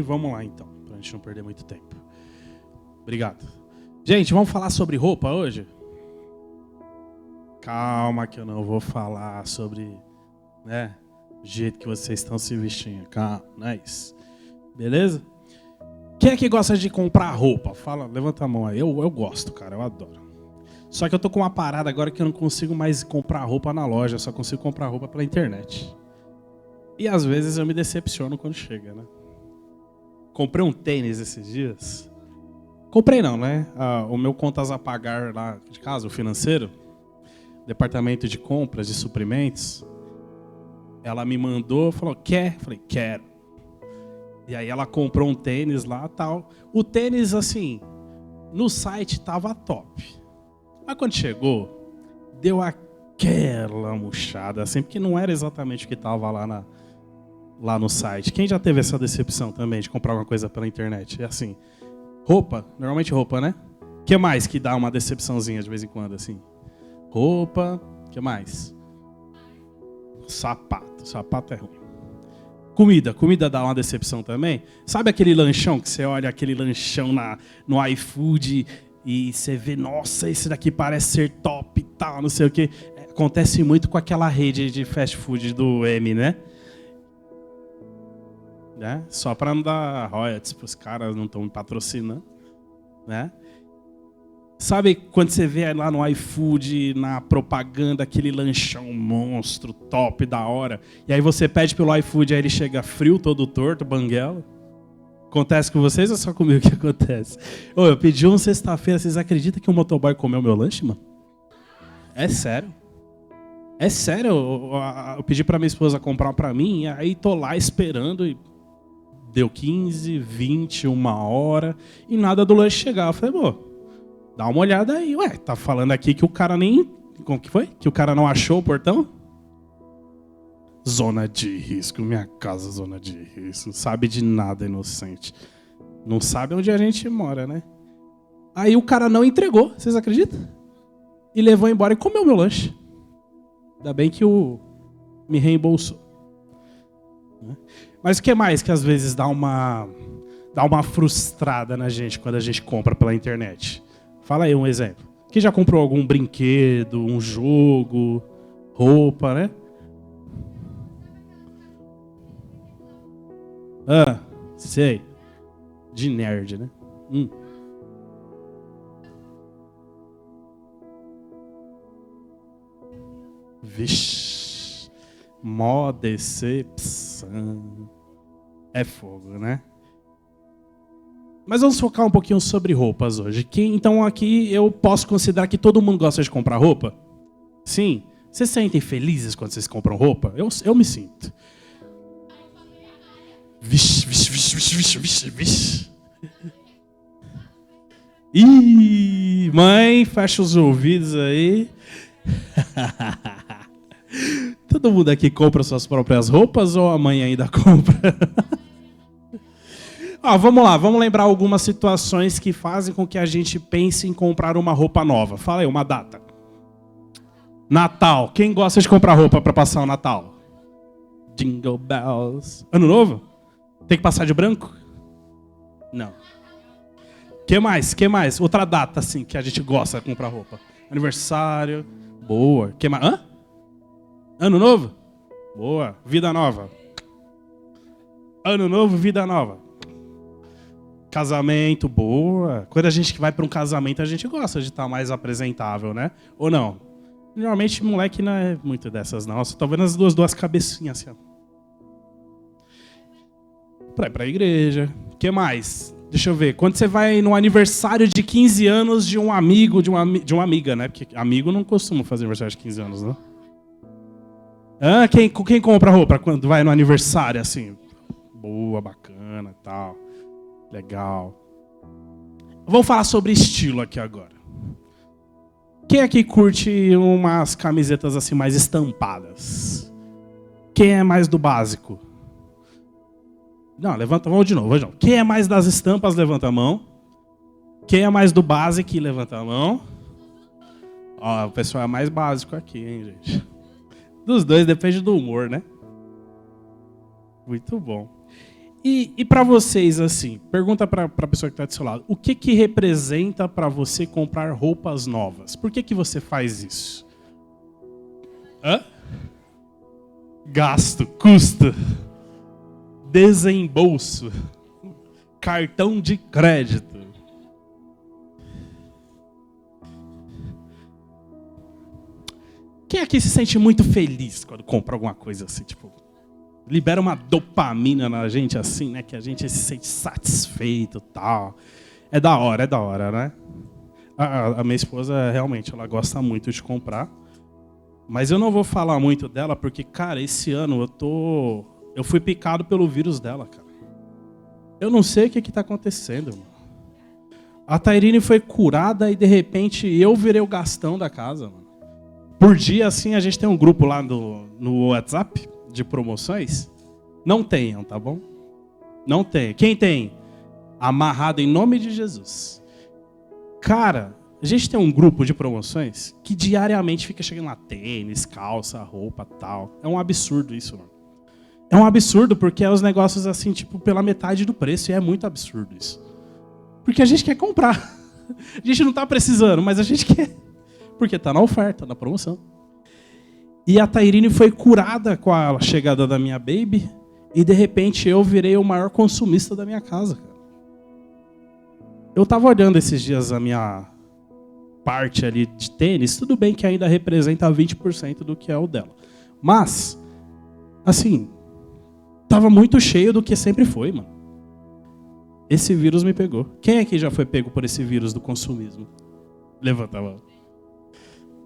Vamos lá então, pra gente não perder muito tempo. Obrigado. Gente, vamos falar sobre roupa hoje? Calma que eu não vou falar sobre, o jeito que vocês estão se vestindo. Calma, não é isso. Beleza? Quem é que gosta de comprar roupa? Fala, levanta a mão aí. Eu gosto, cara, eu adoro. Só que eu tô com uma parada agora que eu não consigo mais comprar roupa na loja, eu só consigo comprar roupa pela internet. E às vezes eu me decepciono quando chega, né? Comprei um tênis esses dias. Comprei não, né? O meu contas a pagar lá de casa, o financeiro, departamento de compras, de suprimentos, ela me mandou, falou, quer? Eu falei, quero. E aí ela comprou um tênis lá e tal. O tênis, assim, no site tava top. Mas quando chegou, deu aquela murchada, assim, porque não era exatamente o que tava lá no site. Quem já teve essa decepção também de comprar alguma coisa pela internet? É assim, roupa, normalmente roupa, né? O que mais que dá uma decepçãozinha de vez em quando, assim? Roupa, o que mais? Sapato é ruim. Comida dá uma decepção também. Sabe aquele lanchão que você olha aquele lanchão no iFood e você vê, nossa, esse daqui parece ser top e tal, não sei o quê. Acontece muito com aquela rede de fast food do M, né? Só para não dar royalties para os caras, não estão me patrocinando, né? Sabe quando você vê lá no iFood, na propaganda, aquele lanchão monstro, top, da hora, e aí você pede pelo iFood, aí ele chega frio, todo torto, banguela? Acontece com vocês ou só comigo que acontece? Eu pedi um sexta-feira, vocês acreditam que um motoboy comeu meu lanche, mano? É sério. É sério, eu pedi pra minha esposa comprar pra mim, e aí tô lá esperando e deu 15, 20, 1 hora e nada do lanche chegar. Eu falei, dá uma olhada aí. Ué, tá falando aqui que o cara nem... Como que foi? Que o cara não achou o portão? Zona de risco, minha casa, zona de risco. Sabe de nada, inocente. Não sabe onde a gente mora, né? Aí o cara não entregou, vocês acreditam? E levou embora e comeu meu lanche. Ainda bem que me reembolsou. Mas o que mais que às vezes dá uma frustrada na gente quando a gente compra pela internet? Fala aí um exemplo. Quem já comprou algum brinquedo, um jogo, roupa, né? Sei. De nerd, né? Vixe. Mó decepção. É fogo, né? Mas vamos focar um pouquinho sobre roupas hoje. Então aqui eu posso considerar que todo mundo gosta de comprar roupa? Sim. Vocês se sentem felizes quando vocês compram roupa? Eu me sinto. Vixe. Ih, mãe, fecha os ouvidos aí. Todo mundo aqui compra suas próprias roupas ou a mãe ainda compra? Vamos lá, vamos lembrar algumas situações que fazem com que a gente pense em comprar uma roupa nova. Fala aí, uma data. Natal. Quem gosta de comprar roupa para passar o Natal? Jingle bells. Ano novo? Tem que passar de branco? Não. Que mais? Outra data, assim, que a gente gosta de comprar roupa. Aniversário. Boa. Que mais? Ano novo? Boa. Vida nova. Ano novo, vida nova. Casamento, boa. Quando a gente vai para um casamento, a gente gosta de estar mais apresentável, né? Ou não? Normalmente, moleque não é muito dessas, não. Só tô vendo as duas cabecinhas assim, ó. Pra ir pra igreja. O que mais? Deixa eu ver. Quando você vai no aniversário de 15 anos de um amigo, de uma amiga, né? Porque amigo não costuma fazer aniversário de 15 anos, não? Quem compra roupa quando vai no aniversário, assim? Boa, bacana e tal. Legal. Vamos falar sobre estilo aqui agora. Quem aqui curte umas camisetas assim mais estampadas? Quem é mais do básico? Não, levanta a mão de novo. Quem é mais das estampas, levanta a mão. Quem é mais do básico, levanta a mão. O pessoal é mais básico aqui, hein, gente? Dos dois depende do humor, né? Muito bom. E para vocês, assim, pergunta para a pessoa que está do seu lado, o que representa para você comprar roupas novas? Por que você faz isso? Hã? Gasto, custo, desembolso, cartão de crédito. Quem aqui se sente muito feliz quando compra alguma coisa assim, tipo, libera uma dopamina na gente assim, né, que a gente se sente satisfeito e tal. É da hora, né? A minha esposa, realmente, ela gosta muito de comprar. Mas eu não vou falar muito dela porque, cara, esse ano eu fui picado pelo vírus dela, cara. Eu não sei o que está acontecendo, mano. A Tairine foi curada e, de repente, eu virei o Gastão da casa, mano. Por dia, assim, a gente tem um grupo lá no WhatsApp de promoções. Não tenham, tá bom? Não tem. Quem tem? Amarrado em nome de Jesus. Cara, a gente tem um grupo de promoções que diariamente fica chegando lá tênis, calça, roupa, tal. É um absurdo isso, mano. É um absurdo porque é os negócios assim, tipo, pela metade do preço. E é muito absurdo isso. Porque a gente quer comprar. A gente não tá precisando, mas a gente quer. Porque tá na oferta, na promoção. E a Tairine foi curada com a chegada da minha baby. E de repente eu virei o maior consumista da minha casa, cara. Eu tava olhando esses dias a minha parte ali de tênis. Tudo bem que ainda representa 20% do que é o dela. Mas, assim, tava muito cheio do que sempre foi, mano. Esse vírus me pegou. Quem aqui já foi pego por esse vírus do consumismo? Levanta a mão.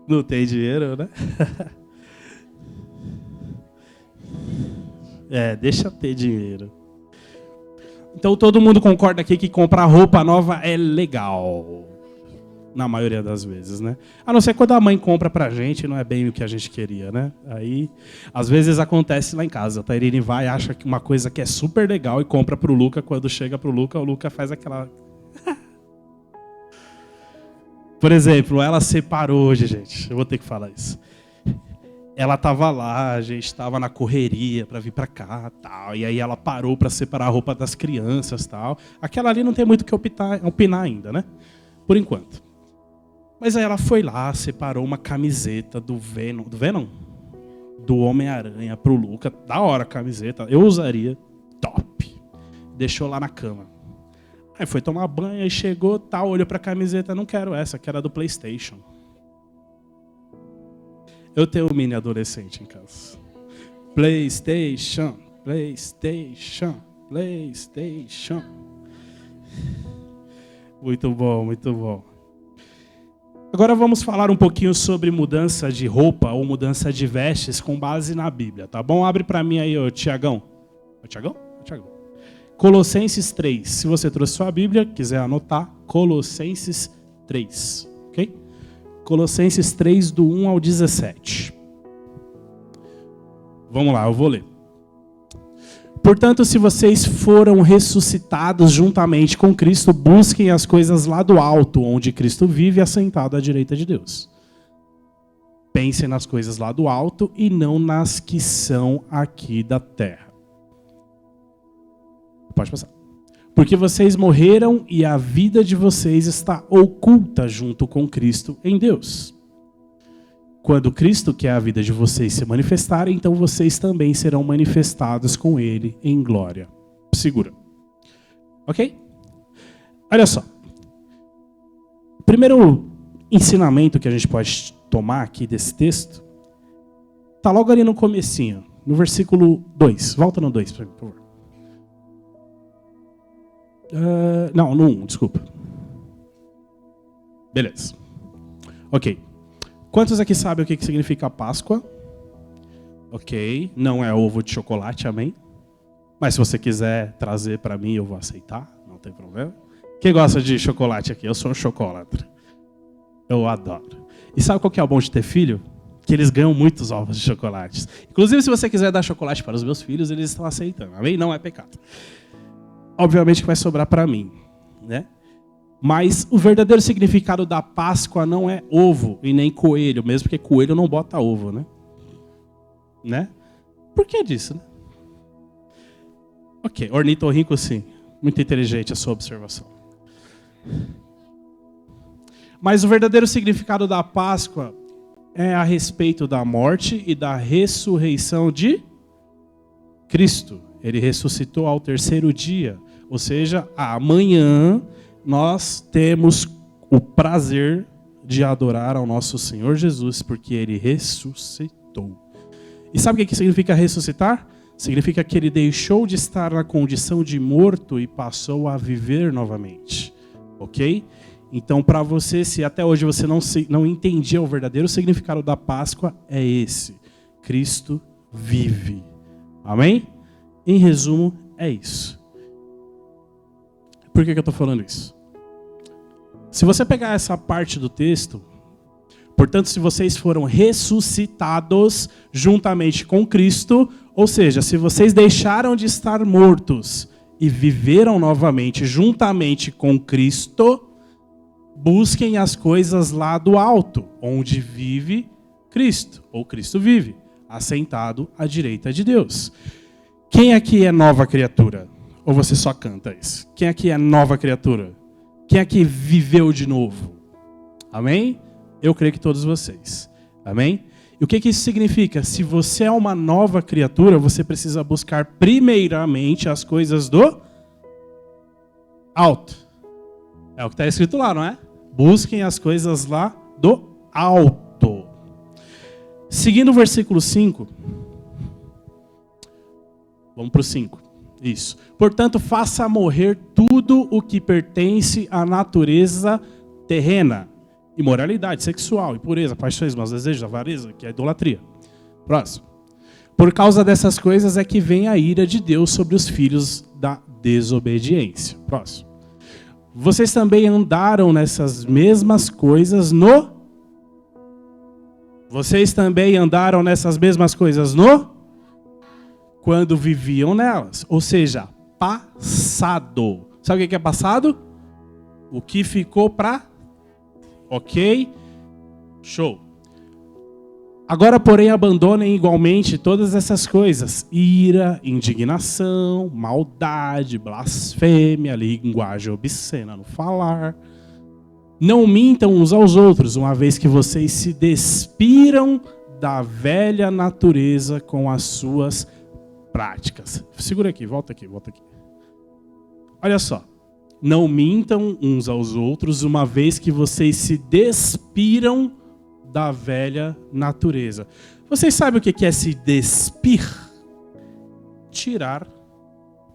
Não tem dinheiro, né? Deixa ter dinheiro. Então todo mundo concorda aqui que comprar roupa nova é legal. Na maioria das vezes, né? A não ser quando a mãe compra pra gente, não é bem o que a gente queria, né? Aí, às vezes acontece lá em casa. A Tairine vai, acha que uma coisa que é super legal e compra pro Luca. Quando chega pro Luca, o Luca faz aquela... Por exemplo, ela separou hoje, gente. Eu vou ter que falar isso. Ela tava lá, a gente tava na correria para vir para cá, tal. E aí ela parou para separar a roupa das crianças, tal. Aquela ali não tem muito o que opinar ainda, né? Por enquanto. Mas aí ela foi lá, separou uma camiseta do Venom, do Homem-Aranha pro Luca. Da hora a camiseta, eu usaria. Top. Deixou lá na cama. Aí foi tomar banho, aí chegou, tal, olhou pra camiseta, não quero essa, que era do PlayStation. Eu tenho um mini adolescente em casa. PlayStation, PlayStation, PlayStation. Muito bom, muito bom. Agora vamos falar um pouquinho sobre mudança de roupa ou mudança de vestes com base na Bíblia, tá bom? Abre pra mim aí, ô Tiagão. Ô Tiagão? Colossenses 3. Se você trouxe sua Bíblia, quiser anotar, Colossenses 3, ok? Colossenses 3, do 1 ao 17. Vamos lá, eu vou ler. Portanto, se vocês foram ressuscitados juntamente com Cristo, busquem as coisas lá do alto, onde Cristo vive assentado à direita de Deus. Pensem nas coisas lá do alto e não nas que são aqui da terra. Pode passar. Porque vocês morreram e a vida de vocês está oculta junto com Cristo em Deus. Quando Cristo, que é a vida de vocês, se manifestar, então vocês também serão manifestados com Ele em glória. Segura. Ok? Olha só. O primeiro ensinamento que a gente pode tomar aqui desse texto está logo ali no comecinho, no versículo 2. Volta no 2 para mim, por favor. Não, no 1, desculpa. Beleza. Ok. Quantos aqui sabem o que significa Páscoa? Ok. Não é ovo de chocolate, amém? Mas se você quiser trazer para mim, eu vou aceitar. Não tem problema. Quem gosta de chocolate aqui? Eu sou um chocolatra. Eu adoro. E sabe qual que é o bom de ter filho? Que eles ganham muitos ovos de chocolate. Inclusive, se você quiser dar chocolate para os meus filhos, eles estão aceitando. Amém? Não é pecado. Obviamente que vai sobrar para mim, né? Mas o verdadeiro significado da Páscoa não é ovo e nem coelho, mesmo porque coelho não bota ovo, né? Por que disso, né? Ok, ornitorrinco sim. Muito inteligente a sua observação. Mas o verdadeiro significado da Páscoa é a respeito da morte e da ressurreição de Cristo. Ele ressuscitou ao terceiro dia. Ou seja, amanhã nós temos o prazer de adorar ao nosso Senhor Jesus, porque Ele ressuscitou. E sabe o que significa ressuscitar? Significa que Ele deixou de estar na condição de morto e passou a viver novamente. Ok? Então, para você, se até hoje você não entendia o verdadeiro significado da Páscoa, é esse. Cristo vive. Amém? Em resumo, é isso. Por que eu estou falando isso? Se você pegar essa parte do texto, portanto, se vocês foram ressuscitados juntamente com Cristo, ou seja, se vocês deixaram de estar mortos e viveram novamente juntamente com Cristo, busquem as coisas lá do alto, onde vive Cristo, ou Cristo vive, assentado à direita de Deus. Quem aqui é nova criatura? Ou você só canta isso? Quem aqui é nova criatura? Quem aqui viveu de novo? Amém? Eu creio que todos vocês. Amém? E o que isso significa? Se você é uma nova criatura, você precisa buscar primeiramente as coisas do alto. É o que está escrito lá, não é? Busquem as coisas lá do alto. Seguindo o versículo 5. Vamos para o 5. Isso. Portanto, faça morrer tudo o que pertence à natureza terrena. Imoralidade sexual, impureza, paixões, maus desejos, avareza, que é idolatria. Próximo. Por causa dessas coisas é que vem a ira de Deus sobre os filhos da desobediência. Próximo. Vocês também andaram nessas mesmas coisas no... Vocês também andaram nessas mesmas coisas no... Quando viviam nelas. Ou seja, passado. Sabe o que é passado? O que ficou para... Ok? Show. Agora, porém, abandonem igualmente todas essas coisas. Ira, indignação, maldade, blasfêmia, linguagem obscena no falar. Não mintam uns aos outros, uma vez que vocês se despiram da velha natureza com as suas práticas. Segura aqui, volta aqui, volta aqui. Olha só. Não mintam uns aos outros, uma vez que vocês se despiram da velha natureza. Vocês sabem o que é se despir? Tirar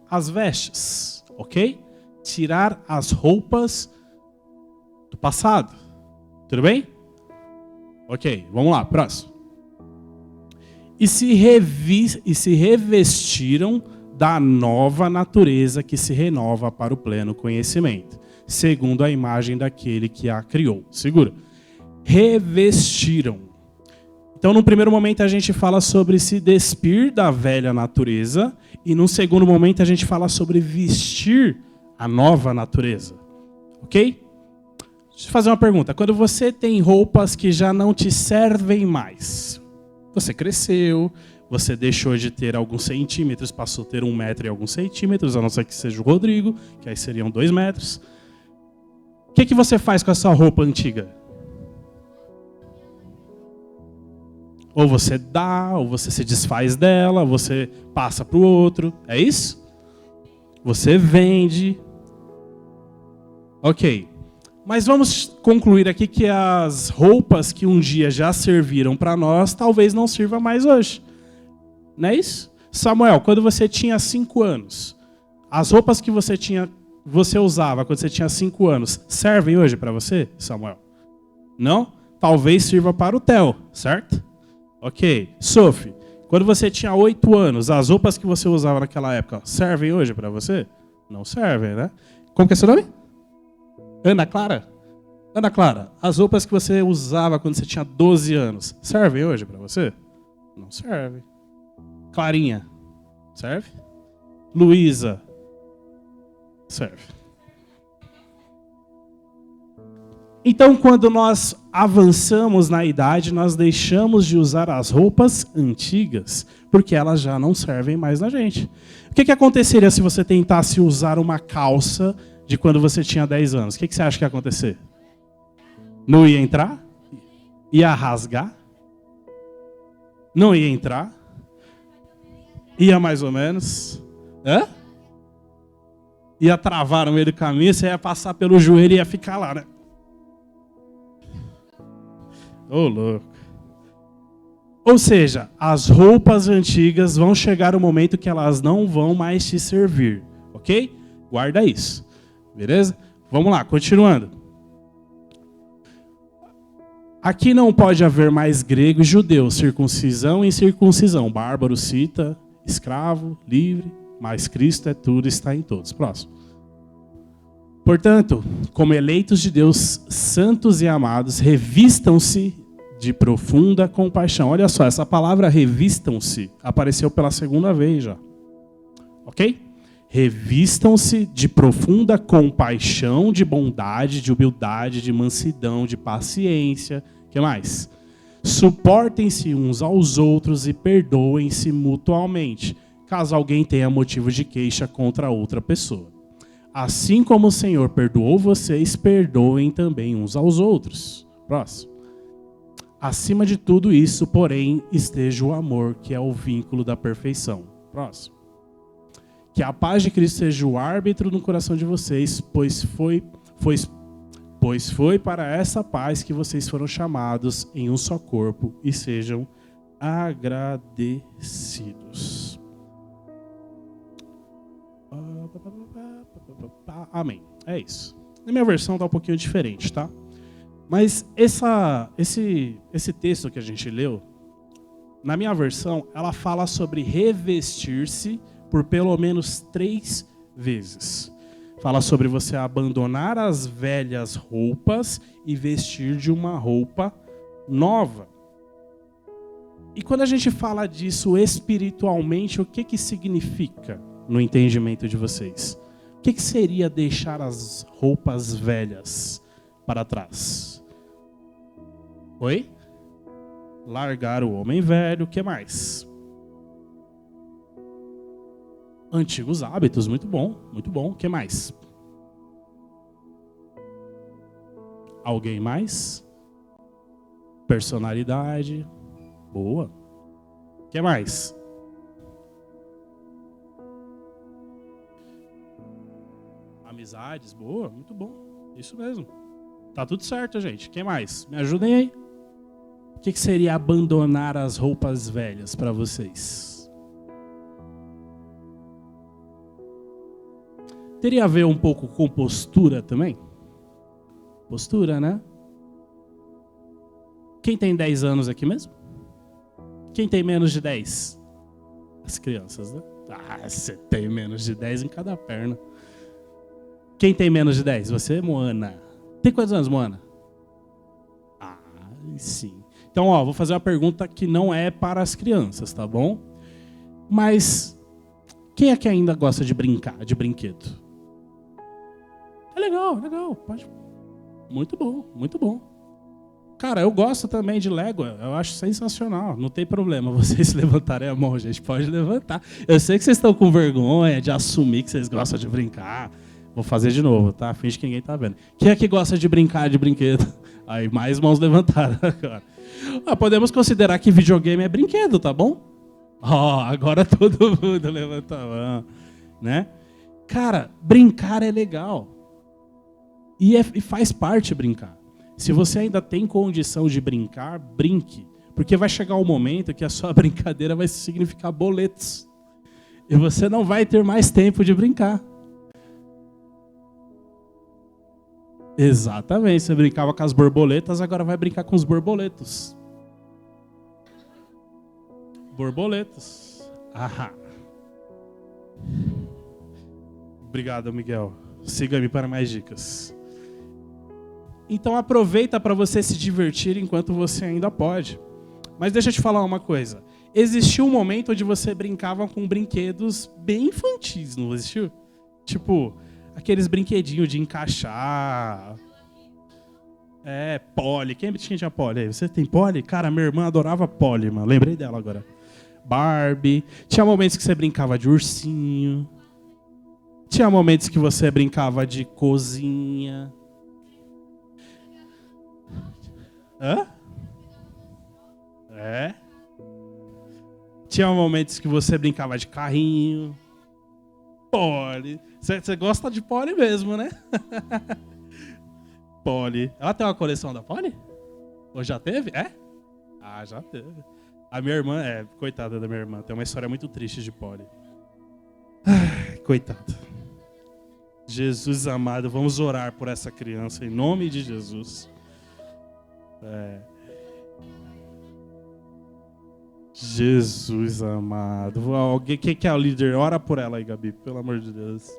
as vestes, ok? Tirar as roupas do passado. Tudo bem? Ok, vamos lá, próximo. E se revestiram da nova natureza que se renova para o pleno conhecimento, segundo a imagem daquele que a criou. Segura. Revestiram. Então, no primeiro momento, a gente fala sobre se despir da velha natureza, e no segundo momento, a gente fala sobre vestir a nova natureza. Ok? Deixa eu fazer uma pergunta. Quando você tem roupas que já não te servem mais, você cresceu, você deixou de ter alguns centímetros, passou a ter 1 metro e alguns centímetros, a não ser que seja o Rodrigo, que aí seriam 2 metros. O que você faz com a sua roupa antiga? Ou você dá, ou você se desfaz dela, ou você passa para o outro. É isso? Você vende. Ok. Mas vamos concluir aqui que as roupas que um dia já serviram para nós, talvez não sirva mais hoje. Não é isso? Samuel, quando você tinha 5 anos, as roupas que você usava quando você tinha 5 anos, servem hoje para você, Samuel? Não? Talvez sirva para o Theo, certo? Ok. Sophie, quando você tinha 8 anos, as roupas que você usava naquela época, servem hoje para você? Não servem, né? Como que é seu nome? Ana Clara? Ana Clara, as roupas que você usava quando você tinha 12 anos, servem hoje para você? Não servem. Clarinha, serve? Luísa, serve. Então, quando nós avançamos na idade, nós deixamos de usar as roupas antigas, porque elas já não servem mais na gente. O que aconteceria se você tentasse usar uma calça de quando você tinha 10 anos? O que você acha que ia acontecer? Não ia entrar? Ia rasgar? Não ia entrar? Ia mais ou menos? Hã? Ia travar no meio do caminho, você ia passar pelo joelho e ia ficar lá, né? Ô, louco. Ou seja, as roupas antigas vão chegar o momento que elas não vão mais te servir, ok? Guarda isso, beleza? Vamos lá, continuando. Aqui não pode haver mais grego e judeu, circuncisão e incircuncisão, bárbaro, cita, escravo, livre, mas Cristo é tudo e está em todos. Próximo. Portanto, como eleitos de Deus, santos e amados, revistam-se de profunda compaixão. Olha só, essa palavra revistam-se apareceu pela segunda vez já. Ok? Revistam-se de profunda compaixão, de bondade, de humildade, de mansidão, de paciência. O que mais? Suportem-se uns aos outros e perdoem-se mutuamente, caso alguém tenha motivo de queixa contra outra pessoa. Assim como o Senhor perdoou vocês, perdoem também uns aos outros. Próximo. Acima de tudo isso, porém, esteja o amor, que é o vínculo da perfeição. Próximo. Que a paz de Cristo seja o árbitro no coração de vocês, pois foi para essa paz que vocês foram chamados em um só corpo, e sejam agradecidos. Amém. É isso. Na minha versão está um pouquinho diferente, tá? Mas esse texto que a gente leu, na minha versão, ela fala sobre revestir-se por pelo menos 3 vezes. Fala sobre você abandonar as velhas roupas e vestir de uma roupa nova. E quando a gente fala disso espiritualmente, o que significa no entendimento de vocês? O que seria deixar as roupas velhas para trás? Oi? Largar o homem velho, o que mais? Antigos hábitos, muito bom, muito bom. O que mais? Alguém mais? Personalidade, boa. O que mais? Amizades, boa, muito bom. Isso mesmo. Tá tudo certo, gente. O que mais? Me ajudem aí. O que seria abandonar as roupas velhas para vocês? Teria a ver um pouco com postura também? Postura, né? Quem tem 10 anos aqui mesmo? Quem tem menos de 10? As crianças, né? Ah, você tem menos de 10 em cada perna. Quem tem menos de 10? Você, Moana. Tem quantos anos, Moana? Ah, sim. Então, vou fazer uma pergunta que não é para as crianças, tá bom? Mas quem é que ainda gosta de brincar, de brinquedo? É legal, legal. Pode. Muito bom, muito bom. Cara, eu gosto também de Lego, eu acho sensacional, não tem problema vocês levantarem a mão, gente, pode levantar. Eu sei que vocês estão com vergonha de assumir que vocês gostam de brincar. Vou fazer de novo, tá? Finge que ninguém tá vendo. Quem é que gosta de brincar de brinquedo? Aí, mais mãos levantaram agora. Podemos considerar que videogame é brinquedo, tá bom? Agora todo mundo levanta a mão, né? Cara, brincar é legal. E faz parte brincar. Se você ainda tem condição de brincar, brinque. Porque vai chegar um momento que a sua brincadeira vai significar boletos. E você não vai ter mais tempo de brincar. Exatamente. Você brincava com as borboletas, agora vai brincar com os borboletos. Borboletas. Ahá. Obrigado, Miguel. Siga-me para mais dicas. Então aproveita para você se divertir enquanto você ainda pode. Mas deixa eu te falar uma coisa. Existiu um momento onde você brincava com brinquedos bem infantis, não existiu? Tipo, aqueles brinquedinhos de encaixar. Polly. Quem tinha Polly aí? Você tem Polly? Cara, minha irmã adorava Polly, mano. Lembrei dela agora. Barbie. Tinha momentos que você brincava de ursinho. Tinha momentos que você brincava de cozinha. Hã? Tinha momentos que você brincava de carrinho. Polly. Você gosta de Polly mesmo, né? Polly. Ela tem uma coleção da Polly? Ou já teve? Ah, já teve. A minha irmã, coitada da minha irmã, tem uma história muito triste de Polly. Coitada. Jesus amado, vamos orar por essa criança em nome de Jesus. Jesus amado. Alguém, quem que é o líder? Ora por ela aí, Gabi, pelo amor de Deus.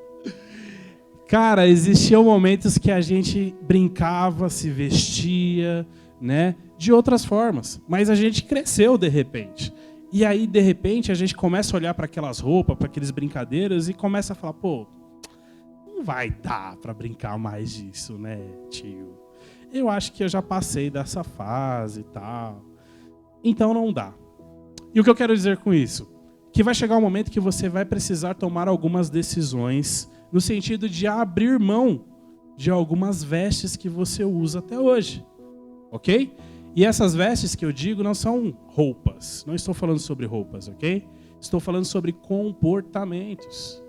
Cara, existiam momentos que a gente brincava, se vestia, né, de outras formas. Mas a gente cresceu de repente. E aí, de repente, a gente começa a olhar para aquelas roupas, para aqueles brincadeiras e começa a falar, pô, não vai dar para brincar mais disso, né, tio? Eu acho que eu já passei dessa fase e tal. Então não dá. E o que eu quero dizer com isso? Que vai chegar um momento que você vai precisar tomar algumas decisões no sentido de abrir mão de algumas vestes que você usa até hoje. Ok? E essas vestes que eu digo não são roupas. Não estou falando sobre roupas, ok? Estou falando sobre comportamentos.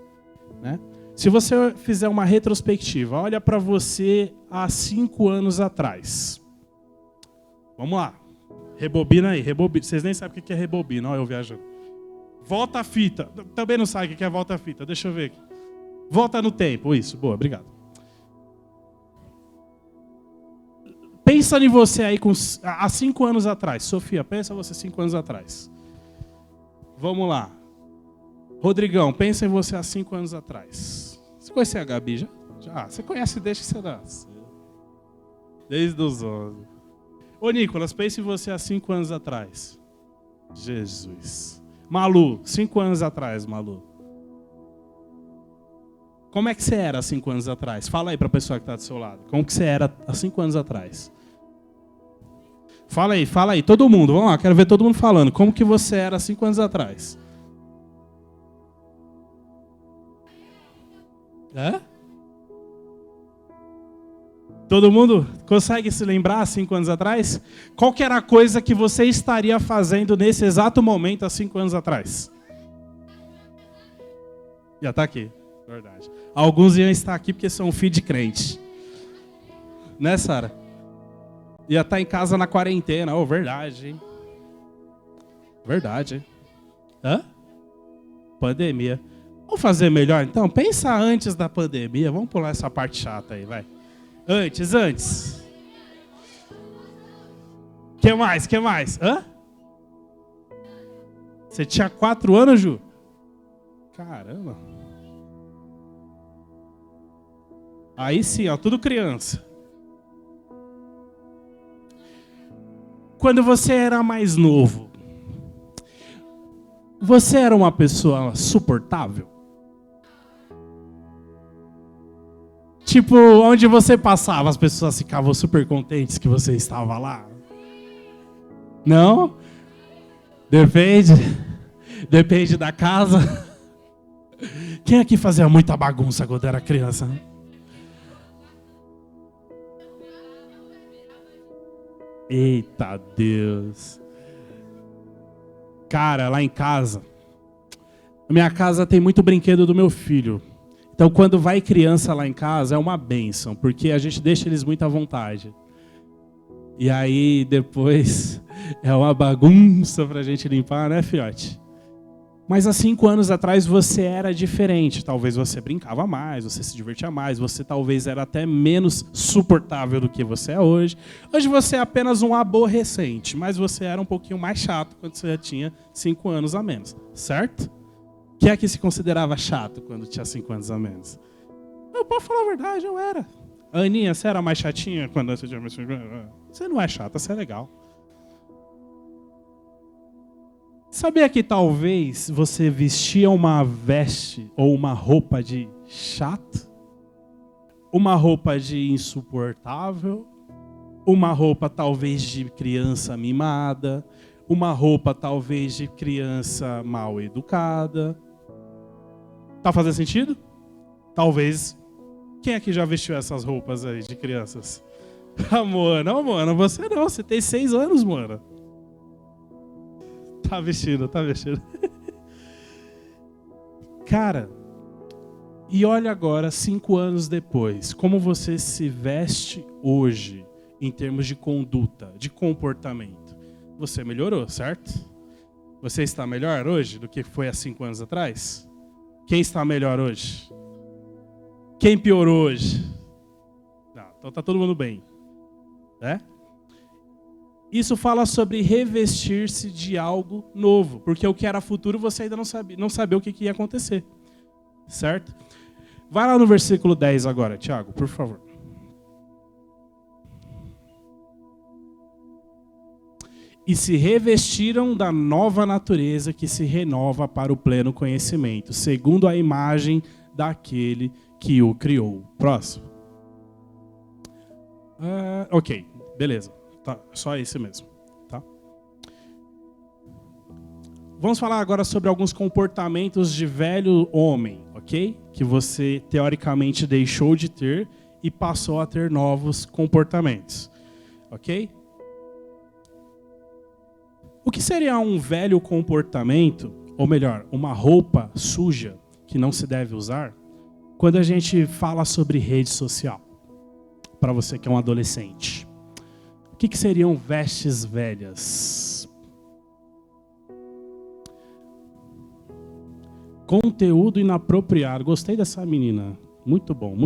Né? Se você fizer uma retrospectiva, olha para você há 5 anos atrás. Vamos lá. Rebobina aí, rebobina. Vocês nem sabem o que é rebobina, olha eu viajando. Volta a fita. Também não sabe o que é volta a fita, deixa eu ver aqui. Volta no tempo, isso, boa, obrigado. Pensa em você aí há 5 anos atrás. Sofia, pensa você 5 anos atrás. Vamos lá. Rodrigão, pensa em você há 5 anos atrás. Você conhece a Gabi já? Já. Você conhece desde que você nasce. Desde os 11. Ô, Nicolas, pense em você há 5 anos atrás. Jesus. Malu, 5 anos atrás, Malu. Como é que você era há 5 anos atrás? Fala aí para a pessoa que está do seu lado. Como que você era há 5 anos atrás? Fala aí, todo mundo. Vamos lá, quero ver todo mundo falando. Como que você era há 5 anos atrás? Todo mundo consegue se lembrar há 5 anos atrás? Qual que era a coisa que você estaria fazendo nesse exato momento há 5 anos atrás? Já está aqui, verdade. Alguns iam estar aqui porque são filho de crente. Né, Sara? Ia estar em casa na quarentena. Oh, verdade, hein? Verdade, hein? Pandemia. Vamos fazer melhor, então? Pensa antes da pandemia. Vamos pular essa parte chata aí, vai. Antes. Que mais? Você tinha 4 anos, Ju? Caramba. Aí sim, ó, tudo criança. Quando você era mais novo, você era uma pessoa suportável? Tipo, onde você passava, as pessoas ficavam super contentes que você estava lá? Não? Depende da casa. Quem aqui fazia muita bagunça quando era criança? Eita Deus. Cara, lá em casa, a minha casa tem muito brinquedo do meu filho. Então, quando vai criança lá em casa, é uma bênção, porque a gente deixa eles muito à vontade. E aí, depois, é uma bagunça pra gente limpar, né, filhote? Mas há 5 anos atrás você era diferente. Talvez você brincava mais, você se divertia mais, você talvez era até menos suportável do que você é hoje. Hoje você é apenas um aborrecente, mas você era um pouquinho mais chato quando você já tinha 5 anos a menos, certo? Quem é que se considerava chato quando tinha 5 anos a menos? Eu posso falar a verdade, eu era. Aninha, você era mais chatinha quando você tinha mais 5 anos? Você não é chata, você é legal. Sabia que talvez você vestia uma veste ou uma roupa de chato? Uma roupa de insuportável? uma roupa talvez de criança mimada, uma roupa talvez de criança mal educada. Tá fazendo sentido? Talvez. Quem aqui já vestiu essas roupas aí de crianças? A Moana, você não, você tem 6 anos, Moana. Tá vestindo. Cara, e olha agora, 5 anos depois, como você se veste hoje em termos de conduta, de comportamento. Você melhorou, certo? Você está melhor hoje do que foi há 5 anos atrás? Quem está melhor hoje? Quem piorou hoje? Não, então tá todo mundo bem. Né? Isso fala sobre revestir-se de algo novo, porque o que era futuro você ainda não sabia o que ia acontecer. Certo? Vai lá no versículo 10 agora, Tiago, por favor. E se revestiram da nova natureza que se renova para o pleno conhecimento, segundo a imagem daquele que o criou. Próximo. Ok, beleza. Tá, só esse mesmo. Tá? Vamos falar agora sobre alguns comportamentos de velho homem, ok? Que você teoricamente deixou de ter e passou a ter novos comportamentos, ok? O que seria um velho comportamento, ou melhor, uma roupa suja que não se deve usar, quando a gente fala sobre rede social? Para você que é um adolescente. O que seriam vestes velhas? Conteúdo inapropriado. Gostei dessa menina. Muito bom.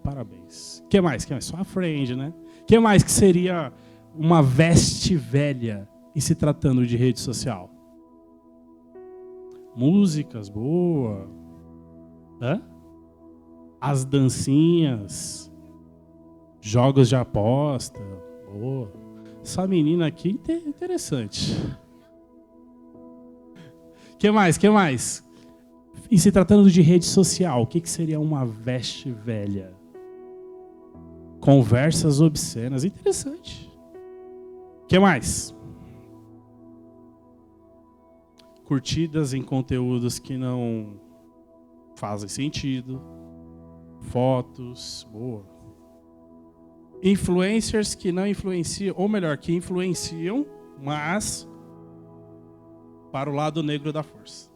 Parabéns. O que mais? Só a friend, né? O que mais que seria uma veste velha e se tratando de rede social? Músicas, boa. As dancinhas. Jogos de aposta. Boa. Essa menina aqui interessante. Que mais? E se tratando de rede social, o que seria uma veste velha? Conversas obscenas. Interessante. Que mais? Curtidas em conteúdos que não fazem sentido. Fotos. Boa. Influencers que não influenciam, ou melhor, que influenciam, mas para o lado negro da força.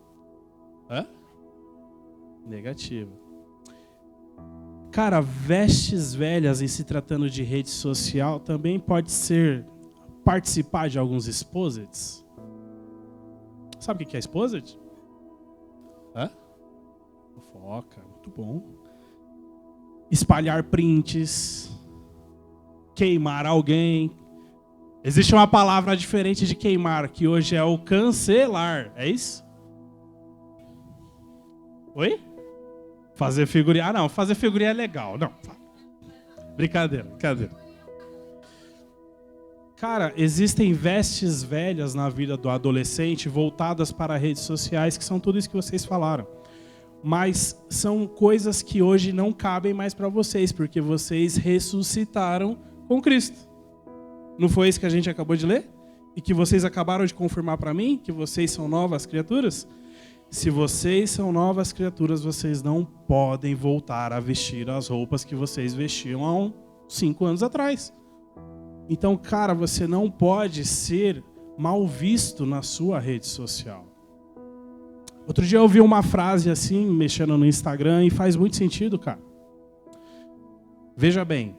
Negativo. Cara, vestes velhas em se tratando de rede social também pode ser participar de alguns exposits. Sabe o que é exposit? Fofoca, muito bom. Espalhar prints. Queimar alguém. Existe uma palavra diferente de queimar, que hoje é o cancelar. É isso? Oi? Fazer figurinha. Não, fazer figurinha é legal. Não. Brincadeira. Cara, existem vestes velhas na vida do adolescente voltadas para redes sociais, que são tudo isso que vocês falaram. Mas são coisas que hoje não cabem mais para vocês, porque vocês ressuscitaram com Cristo. Não foi isso que a gente acabou de ler? E que vocês acabaram de confirmar para mim, que vocês são novas criaturas? Se vocês são novas criaturas, vocês não podem voltar a vestir as roupas que vocês vestiam há uns 5 anos atrás. Então, cara, você não pode ser mal visto na sua rede social. Outro dia eu ouvi uma frase assim, mexendo no Instagram, e faz muito sentido, cara. Veja bem,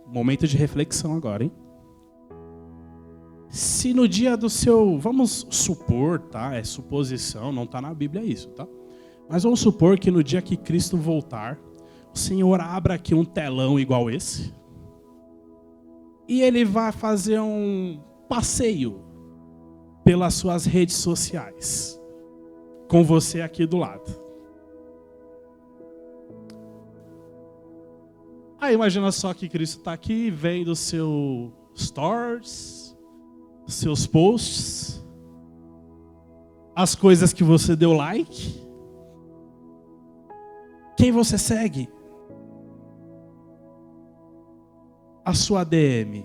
momento de reflexão agora, hein? Se no dia do seu... Vamos supor, tá? É suposição, não está na Bíblia isso, tá? Mas vamos supor que no dia que Cristo voltar, o Senhor abra aqui um telão igual esse, e Ele vai fazer um passeio pelas suas redes sociais, com você aqui do lado. Aí imagina só que Cristo está aqui, vendo o seu stories, seus posts, as coisas que você deu like, quem você segue, a sua DM,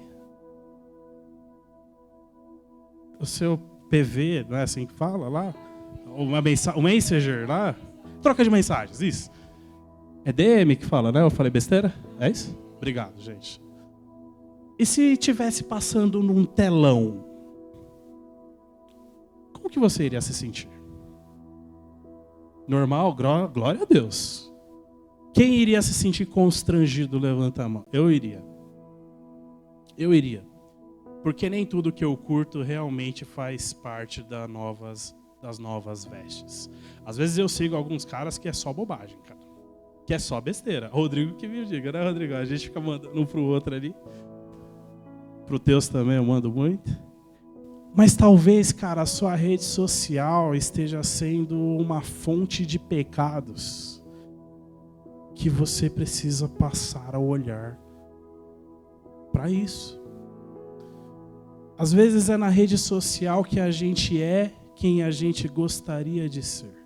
PV, não é assim que fala lá? O Messenger lá? Troca de mensagens, isso. É DM que fala, né? Eu falei besteira? É isso? Obrigado, gente. E se estivesse passando num telão? Como que você iria se sentir? Normal? Glória a Deus. Quem iria se sentir constrangido? Levanta a mão. Eu iria. Porque nem tudo que eu curto realmente faz parte das novas vestes. Às vezes eu sigo alguns caras que é só bobagem, cara. Que é só besteira. Rodrigo que me diga, né, Rodrigo? A gente fica mandando um pro outro ali. Pro teus também eu mando muito. Mas talvez, cara, a sua rede social esteja sendo uma fonte de pecados que você precisa passar a olhar para isso. Às vezes é na rede social que a gente é quem a gente gostaria de ser,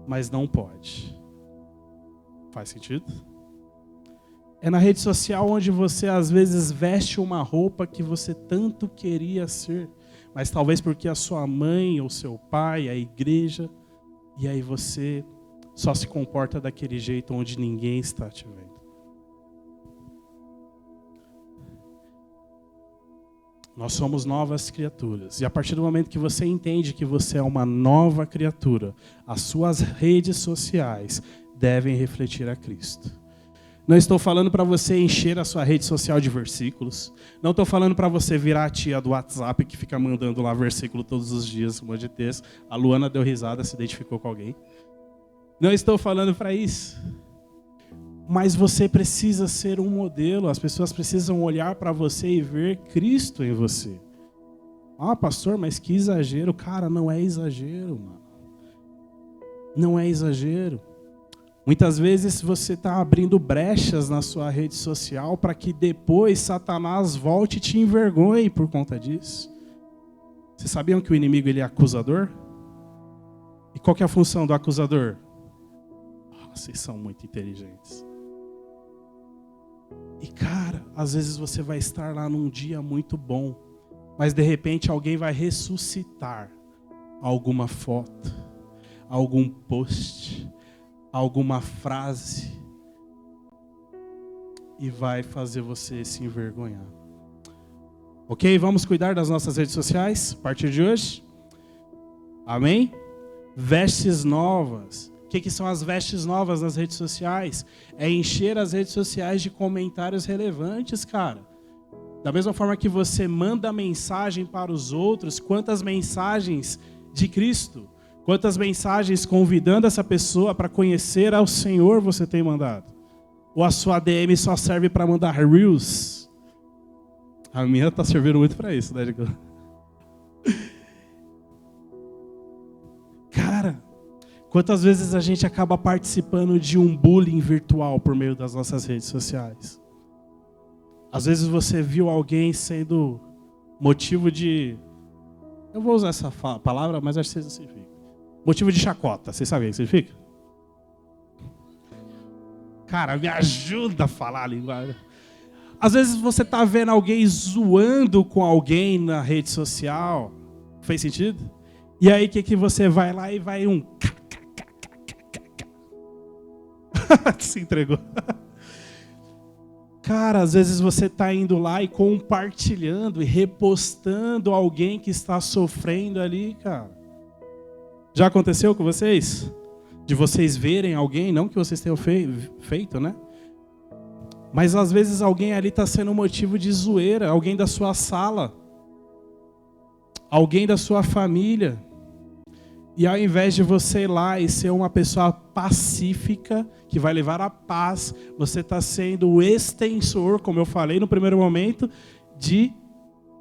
mas não pode. Faz sentido? É na rede social onde você às vezes veste uma roupa que você tanto queria ser, mas talvez porque a sua mãe ou seu pai, a igreja, e aí você só se comporta daquele jeito onde ninguém está te vendo. Nós somos novas criaturas. E a partir do momento que você entende que você é uma nova criatura, as suas redes sociais devem refletir a Cristo. Não estou falando para você encher a sua rede social de versículos. Não estou falando para você virar a tia do WhatsApp que fica mandando lá versículo todos os dias, um monte de texto. A Luana deu risada, se identificou com alguém. Não estou falando para isso. Mas você precisa ser um modelo. As pessoas precisam olhar para você e ver Cristo em você. Ah, pastor, mas que exagero. Cara, não é exagero, mano. Não é exagero. Muitas vezes você está abrindo brechas na sua rede social para que depois Satanás volte e te envergonhe por conta disso. Vocês sabiam que o inimigo ele é acusador? E qual que é a função do acusador? Vocês são muito inteligentes. E cara, às vezes você vai estar lá num dia muito bom, mas de repente alguém vai ressuscitar alguma foto, algum post, alguma frase e vai fazer você se envergonhar. Ok? Vamos cuidar das nossas redes sociais a partir de hoje? Amém? Vestes novas. O que são as vestes novas nas redes sociais? É encher as redes sociais de comentários relevantes, cara. Da mesma forma que você manda mensagem para os outros, quantas mensagens de Cristo, quantas mensagens convidando essa pessoa para conhecer ao Senhor você tem mandado? Ou a sua DM só serve para mandar reels? A minha está servindo muito para isso, né, Diego? Cara, quantas vezes a gente acaba participando de um bullying virtual por meio das nossas redes sociais? Às vezes você viu alguém sendo motivo de... Eu vou usar essa palavra, mas acho que vocês significa. Motivo de chacota. Vocês sabem o que significa? Cara, me ajuda a falar a linguagem. Às vezes você está vendo alguém zoando com alguém na rede social. Fez sentido? E aí o que você vai lá e vai um... Se entregou. Cara, às vezes você está indo lá e compartilhando e repostando alguém que está sofrendo ali, cara. Já aconteceu com vocês? De vocês verem alguém, não que vocês tenham feito, né? Mas às vezes alguém ali está sendo motivo de zoeira, alguém da sua sala, alguém da sua família. E ao invés de você ir lá e ser uma pessoa pacífica, que vai levar a paz, você está sendo o extensor, como eu falei no primeiro momento, de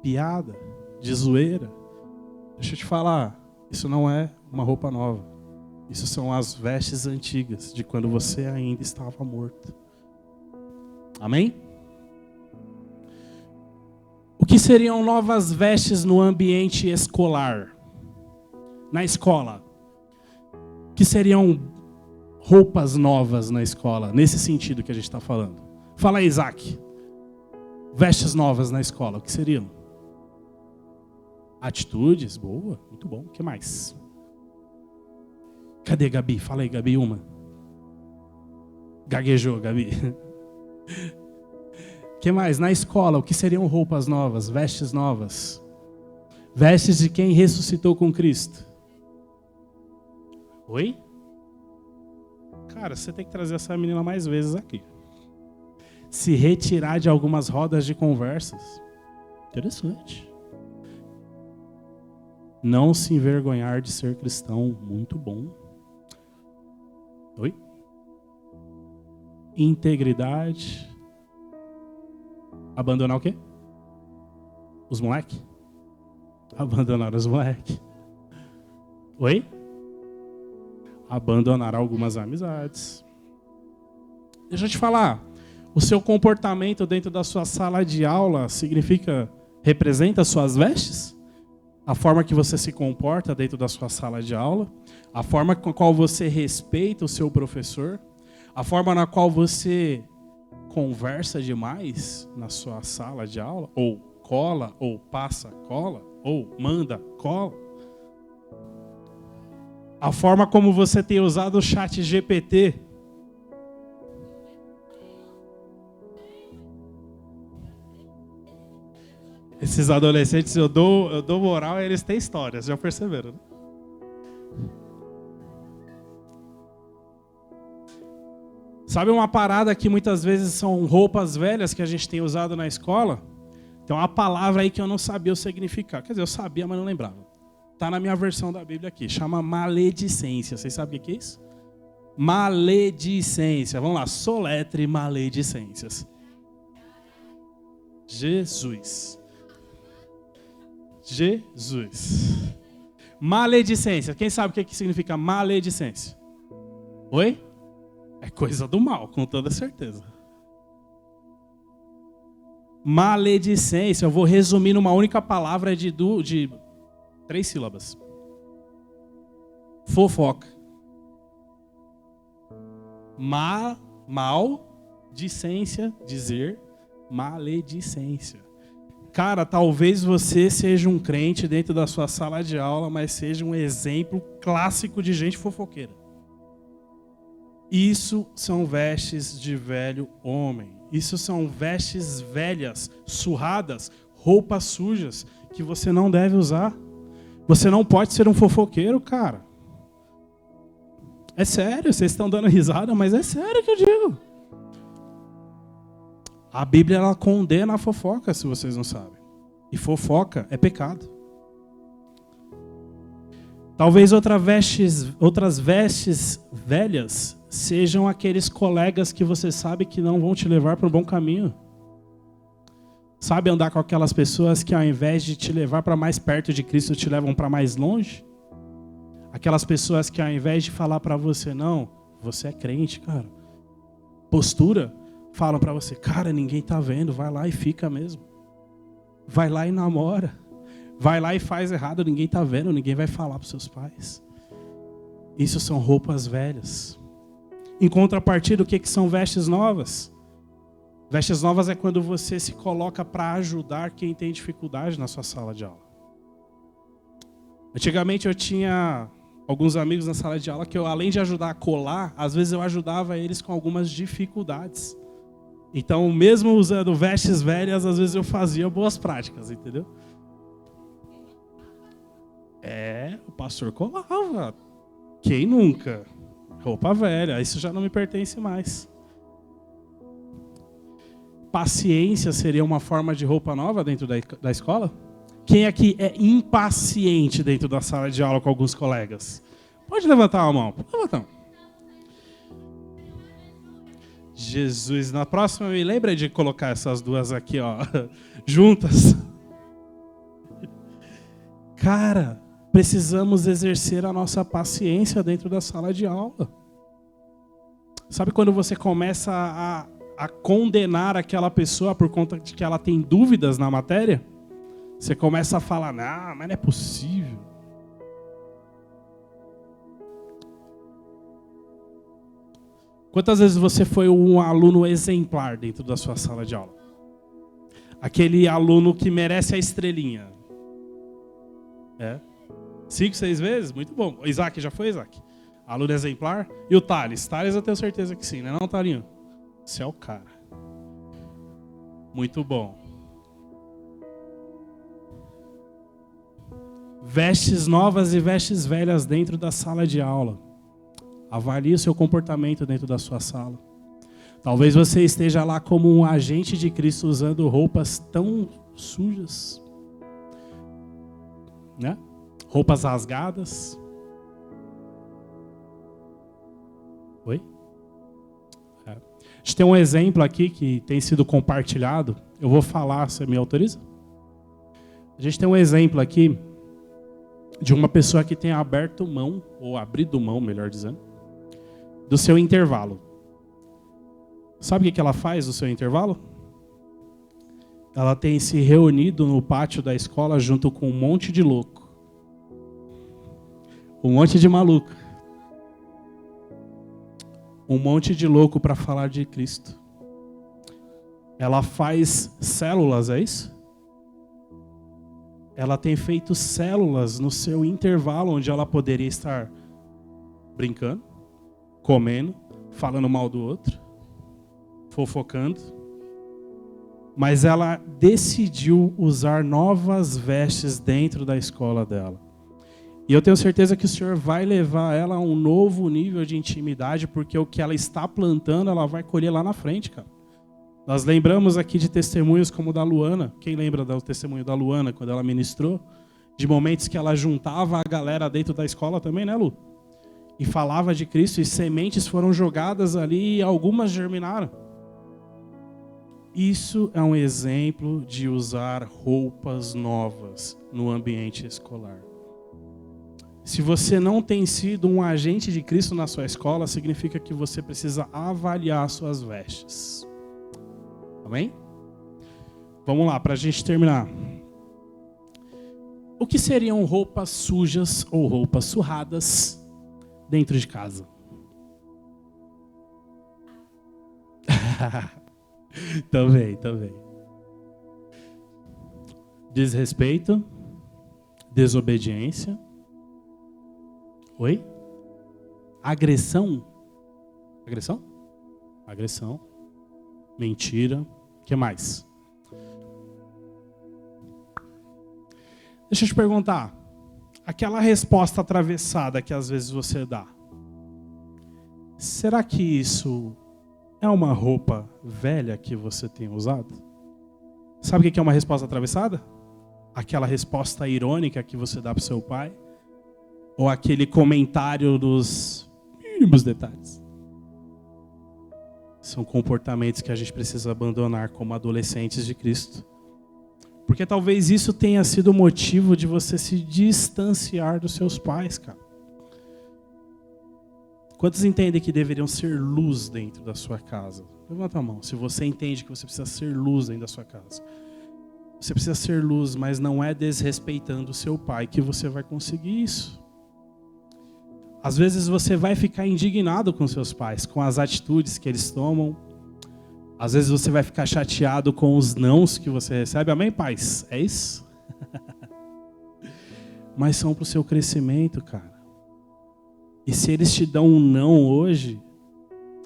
piada, de zoeira. Deixa eu te falar, isso não é uma roupa nova. Isso são as vestes antigas, de quando você ainda estava morto. Amém? O que seriam novas vestes no ambiente escolar? Na escola? O que seriam roupas novas na escola? Nesse sentido que a gente está falando. Fala aí, Isaac. Vestes novas na escola, o que seriam? Atitudes, boa, muito bom. O que mais? Cadê Gabi? Fala aí, Gabi, uma. Gaguejou, Gabi. O que mais? Na escola, o que seriam roupas novas, vestes novas? Vestes de quem ressuscitou com Cristo. Oi? Cara, você tem que trazer essa menina mais vezes aqui. Se retirar de algumas rodas de conversas. Interessante. Não se envergonhar de ser cristão. Muito bom. Oi? Integridade. Abandonar o quê? Os moleque? Abandonar os moleque. Oi? Abandonar algumas amizades. Deixa eu te falar. O seu comportamento dentro da sua sala de aula representa as suas vestes? A forma que você se comporta dentro da sua sala de aula? A forma com a qual você respeita o seu professor? A forma na qual você conversa demais na sua sala de aula? Ou cola, ou passa cola, ou manda cola? A forma como você tem usado o chat GPT? Esses adolescentes, eu dou moral e eles têm histórias, já perceberam, né? Sabe uma parada que muitas vezes são roupas velhas que a gente tem usado na escola? Tem uma palavra aí que eu não sabia o significado. Quer dizer, eu sabia, mas não lembrava. Está na minha versão da Bíblia aqui. Chama maledicência. Vocês sabem o que é isso? Maledicência. Vamos lá. Soletre maledicências. Jesus. Maledicência. Quem sabe o que significa maledicência? Oi? É coisa do mal, com toda certeza. Maledicência. Eu vou resumir numa única palavra de 3 sílabas. Fofoca. Maldicência, dizer, maledicência. Cara, talvez você seja um crente dentro da sua sala de aula, mas seja um exemplo clássico de gente fofoqueira. Isso são vestes de velho homem. Isso são vestes velhas, surradas, roupas sujas que você não deve usar. Você não pode ser um fofoqueiro, cara. É sério, vocês estão dando risada, mas é sério que eu digo. A Bíblia, ela condena a fofoca, se vocês não sabem. E fofoca é pecado. Talvez outras vestes velhas sejam aqueles colegas que você sabe que não vão te levar para um bom caminho. Sabe andar com aquelas pessoas que ao invés de te levar para mais perto de Cristo, te levam para mais longe? Aquelas pessoas que ao invés de falar para você, não, você é crente, cara. Postura, falam para você, cara, ninguém tá vendo, vai lá e fica mesmo. Vai lá e namora. Vai lá e faz errado, ninguém tá vendo, ninguém vai falar para seus pais. Isso são roupas velhas. Em contrapartida, o que são vestes novas? Vestes novas é quando você se coloca para ajudar quem tem dificuldade na sua sala de aula. Antigamente eu tinha alguns amigos na sala de aula que eu, além de ajudar a colar, às vezes eu ajudava eles com algumas dificuldades. Então, mesmo usando vestes velhas, às vezes eu fazia boas práticas, entendeu? O pastor colava. Quem nunca? Roupa velha, isso já não me pertence mais. Paciência seria uma forma de roupa nova dentro da escola? Quem aqui é impaciente dentro da sala de aula com alguns colegas? Pode levantar a mão. Pode levantar. Jesus, na próxima me lembra de colocar essas duas aqui, ó, juntas. Cara, precisamos exercer a nossa paciência dentro da sala de aula. Sabe quando você começa a condenar aquela pessoa por conta de que ela tem dúvidas na matéria? Você começa a falar, não, mas não é possível. Quantas vezes você foi um aluno exemplar dentro da sua sala de aula? Aquele aluno que merece a estrelinha. É. 5, 6 vezes? Muito bom. O Isaac já foi, Isaac? Aluno exemplar. E o Thales? Thales eu tenho certeza que sim, né não, Thalinho? Você é o cara. Muito bom. Vestes novas e vestes velhas dentro da sala de aula. Avalie o seu comportamento dentro da sua sala. Talvez você esteja lá como um agente de Cristo usando roupas tão sujas, né? Roupas rasgadas. Oi? É. A gente tem um exemplo aqui que tem sido compartilhado. Eu vou falar, você me autoriza? A gente tem um exemplo aqui de uma pessoa que tem aberto mão, ou abrido mão, melhor dizendo, do seu intervalo. Sabe o que ela faz no seu intervalo? Ela tem se reunido no pátio da escola junto com um monte de louco. Um monte de maluco. Um monte de louco para falar de Cristo. Ela faz células, é isso? Ela tem feito células no seu intervalo, onde ela poderia estar brincando, comendo, falando mal do outro, fofocando. Mas ela decidiu usar novas vestes dentro da escola dela. E eu tenho certeza que o Senhor vai levar ela a um novo nível de intimidade, porque o que ela está plantando, ela vai colher lá na frente, cara. Nós lembramos aqui de testemunhos como o da Luana. Quem lembra do testemunho da Luana, quando ela ministrou? De momentos que ela juntava a galera dentro da escola também, né, Lu? E falava de Cristo, e sementes foram jogadas ali e algumas germinaram. Isso é um exemplo de usar roupas novas no ambiente escolar. Se você não tem sido um agente de Cristo na sua escola, significa que você precisa avaliar suas vestes. Amém? Vamos lá, para a gente terminar. O que seriam roupas sujas ou roupas surradas dentro de casa? Também. Desrespeito, desobediência. Oi? Agressão? Agressão. Mentira. O que mais? Deixa eu te perguntar. Aquela resposta atravessada que às vezes você dá. Será que isso é uma roupa velha que você tem usado? Sabe o que é uma resposta atravessada? Aquela resposta irônica que você dá para o seu pai? Ou aquele comentário dos mínimos detalhes? São comportamentos que a gente precisa abandonar como adolescentes de Cristo. Porque talvez isso tenha sido o motivo de você se distanciar dos seus pais, cara. Quantos entendem que deveriam ser luz dentro da sua casa? Levanta a mão. Se você entende que você precisa ser luz dentro da sua casa. Você precisa ser luz, mas não é desrespeitando o seu pai que você vai conseguir isso. Às vezes você vai ficar indignado com seus pais, com as atitudes que eles tomam. Às vezes você vai ficar chateado com os nãos que você recebe. Amém, pais? É isso? Mas são para o seu crescimento, cara. E se eles te dão um não hoje,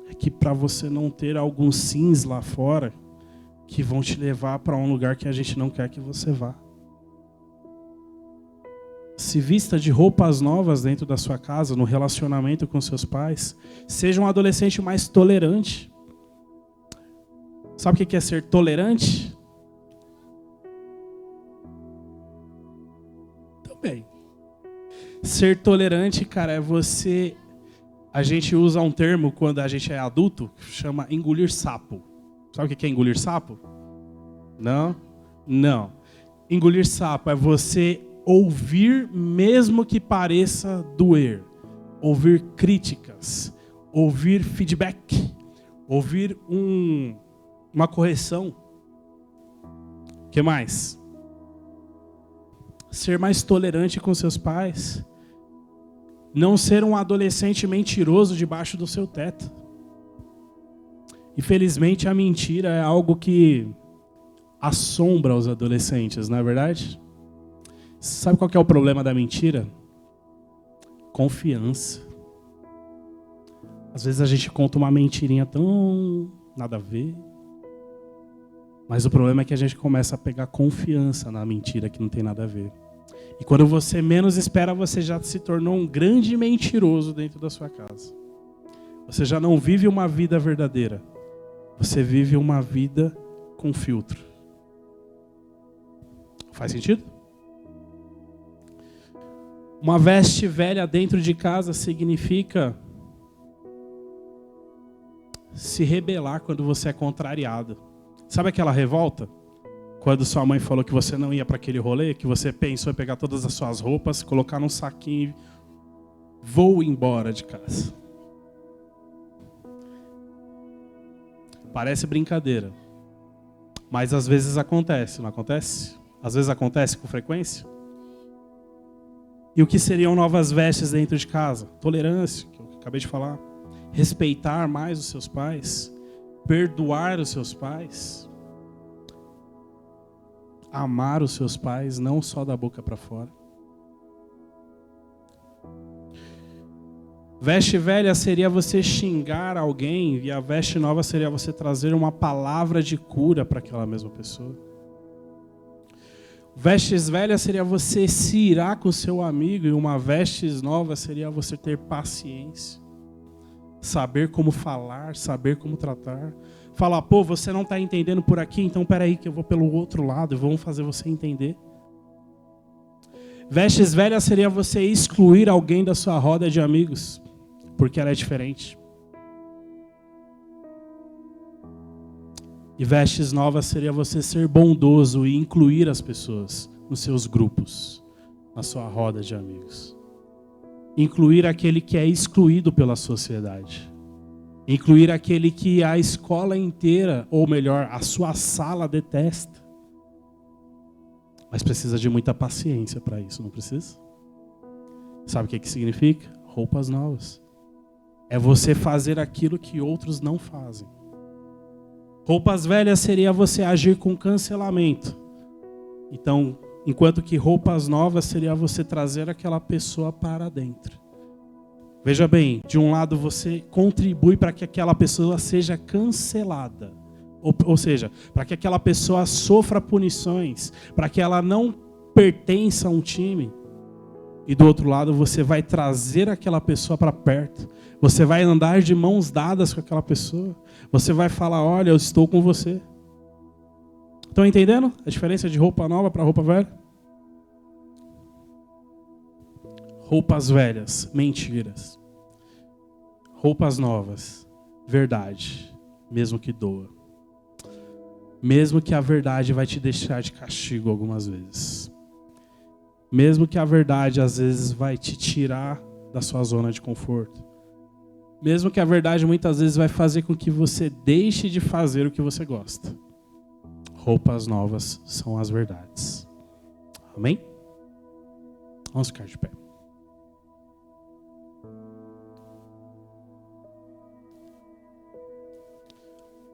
é que para você não ter alguns sims lá fora que vão te levar para um lugar que a gente não quer que você vá. Se vista de roupas novas dentro da sua casa, no relacionamento com seus pais. Seja um adolescente mais tolerante. Sabe o que é ser tolerante? Também. Ser tolerante, cara, é você... A gente usa um termo quando a gente é adulto, que chama engolir sapo. Sabe o que é engolir sapo? Não? Não. Engolir sapo é você ouvir mesmo que pareça doer. Ouvir críticas. Ouvir feedback. Ouvir uma correção. O que mais? Ser mais tolerante com seus pais. Não ser um adolescente mentiroso debaixo do seu teto. Infelizmente, a mentira é algo que assombra os adolescentes, não é verdade? Sabe qual que é o problema da mentira? Confiança. Às vezes a gente conta uma mentirinha tão nada a ver. Mas o problema é que a gente começa a pegar confiança na mentira que não tem nada a ver. E quando você menos espera, você já se tornou um grande mentiroso dentro da sua casa. Você já não vive uma vida verdadeira. Você vive uma vida com filtro. Faz sentido? Uma veste velha dentro de casa significa se rebelar quando você é contrariado. Sabe aquela revolta? Quando sua mãe falou que você não ia para aquele rolê, que você pensou em pegar todas as suas roupas, colocar num saquinho e vou embora de casa. Parece brincadeira. Mas às vezes acontece, não acontece? Às vezes acontece com frequência. E o que seriam novas vestes dentro de casa? Tolerância, que eu acabei de falar. Respeitar mais os seus pais. Perdoar os seus pais. Amar os seus pais, não só da boca para fora. Veste velha seria você xingar alguém, e a veste nova seria você trazer uma palavra de cura para aquela mesma pessoa. Vestes velhas seria você se irar com o seu amigo, e uma vestes nova seria você ter paciência. Saber como falar, saber como tratar. Falar, pô, você não está entendendo por aqui, então peraí que eu vou pelo outro lado e vamos fazer você entender. Vestes velhas seria você excluir alguém da sua roda de amigos, porque ela é diferente. E vestes novas seria você ser bondoso e incluir as pessoas nos seus grupos, na sua roda de amigos. Incluir aquele que é excluído pela sociedade. Incluir aquele que a escola inteira, ou melhor, a sua sala detesta. Mas precisa de muita paciência para isso, não precisa? Sabe o que significa? Roupas novas. É você fazer aquilo que outros não fazem. Roupas velhas seria você agir com cancelamento. Então, enquanto que roupas novas seria você trazer aquela pessoa para dentro. Veja bem, de um lado você contribui para que aquela pessoa seja cancelada. Ou seja, para que aquela pessoa sofra punições, para que ela não pertença a um time. E do outro lado você vai trazer aquela pessoa para perto. Você vai andar de mãos dadas com aquela pessoa. Você vai falar, olha, eu estou com você. Estão entendendo a diferença de roupa nova para roupa velha? Roupas velhas, mentiras. Roupas novas, verdade, mesmo que doa. Mesmo que a verdade vai te deixar de castigo algumas vezes. Mesmo que a verdade às vezes vai te tirar da sua zona de conforto. Mesmo que a verdade muitas vezes vai fazer com que você deixe de fazer o que você gosta. Roupas novas são as verdades. Amém? Vamos ficar de pé.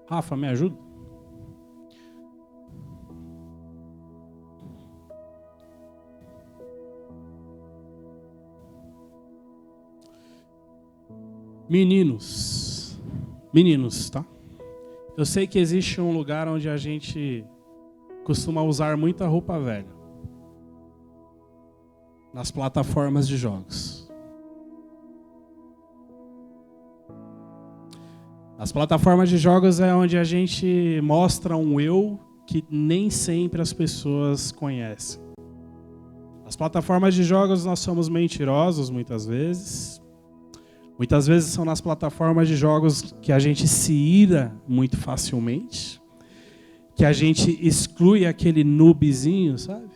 Rafa, me ajuda? Meninos, tá? Eu sei que existe um lugar onde a gente costuma usar muita roupa velha. Nas plataformas de jogos. As plataformas de jogos é onde a gente mostra um eu que nem sempre as pessoas conhecem. As plataformas de jogos nós somos mentirosos muitas vezes. Muitas vezes são nas plataformas de jogos que a gente se ira muito facilmente. Que a gente exclui aquele noobzinho, sabe?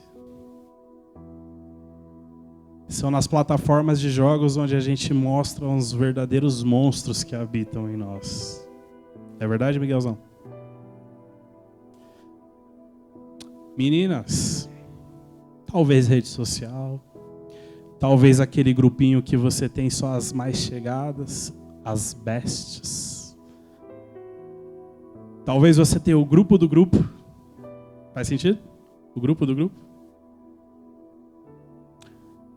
São nas plataformas de jogos onde a gente mostra os verdadeiros monstros que habitam em nós. É verdade, Miguelzão? Meninas, talvez rede social, talvez aquele grupinho que você tem só as mais chegadas, as bestes. Talvez você tenha o grupo do grupo. Faz sentido? O grupo do grupo?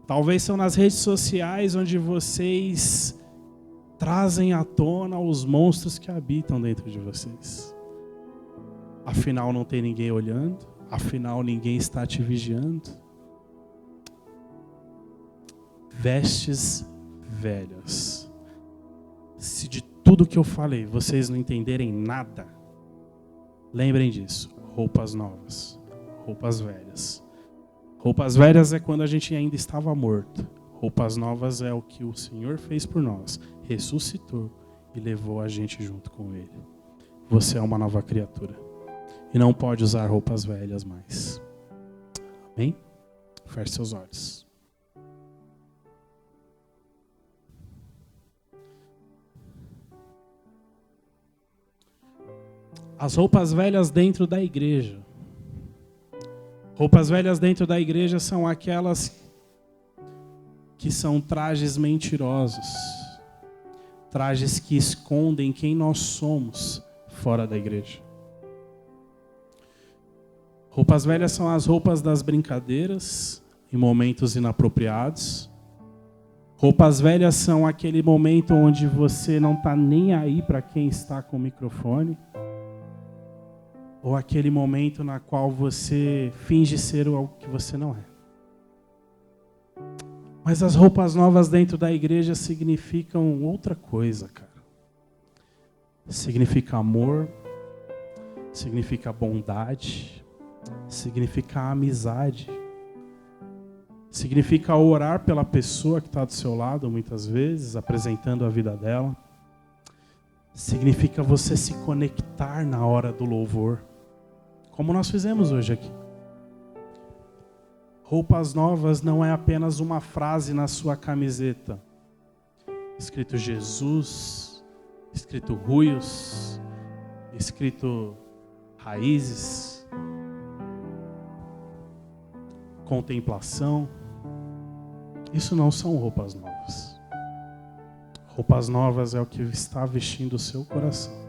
Talvez são nas redes sociais onde vocês trazem à tona os monstros que habitam dentro de vocês. Afinal, não tem ninguém olhando. Afinal, ninguém está te vigiando. Vestes velhas. Se de tudo que eu falei vocês não entenderem nada, lembrem disso. Roupas novas. Roupas velhas. Roupas velhas é quando a gente ainda estava morto. Roupas novas é o que o Senhor fez por nós. Ressuscitou e levou a gente junto com Ele. Você é uma nova criatura. E não pode usar roupas velhas mais. Amém? Feche seus olhos. As roupas velhas dentro da igreja. Roupas velhas dentro da igreja são aquelas que são trajes mentirosos. Trajes que escondem quem nós somos fora da igreja. Roupas velhas são as roupas das brincadeiras em momentos inapropriados. Roupas velhas são aquele momento onde você não está nem aí para quem está com o microfone. Ou aquele momento na qual você finge ser o que você não é. Mas as roupas novas dentro da igreja significam outra coisa, cara. Significa amor, significa bondade, significa amizade. Significa orar pela pessoa que está do seu lado, muitas vezes, apresentando a vida dela. Significa você se conectar na hora do louvor, como nós fizemos hoje aqui. Roupas novas não é apenas uma frase na sua camiseta, escrito Jesus, escrito Ruios, escrito Raízes, Contemplação. Isso não são roupas novas. Roupas novas é o que está vestindo o seu coração.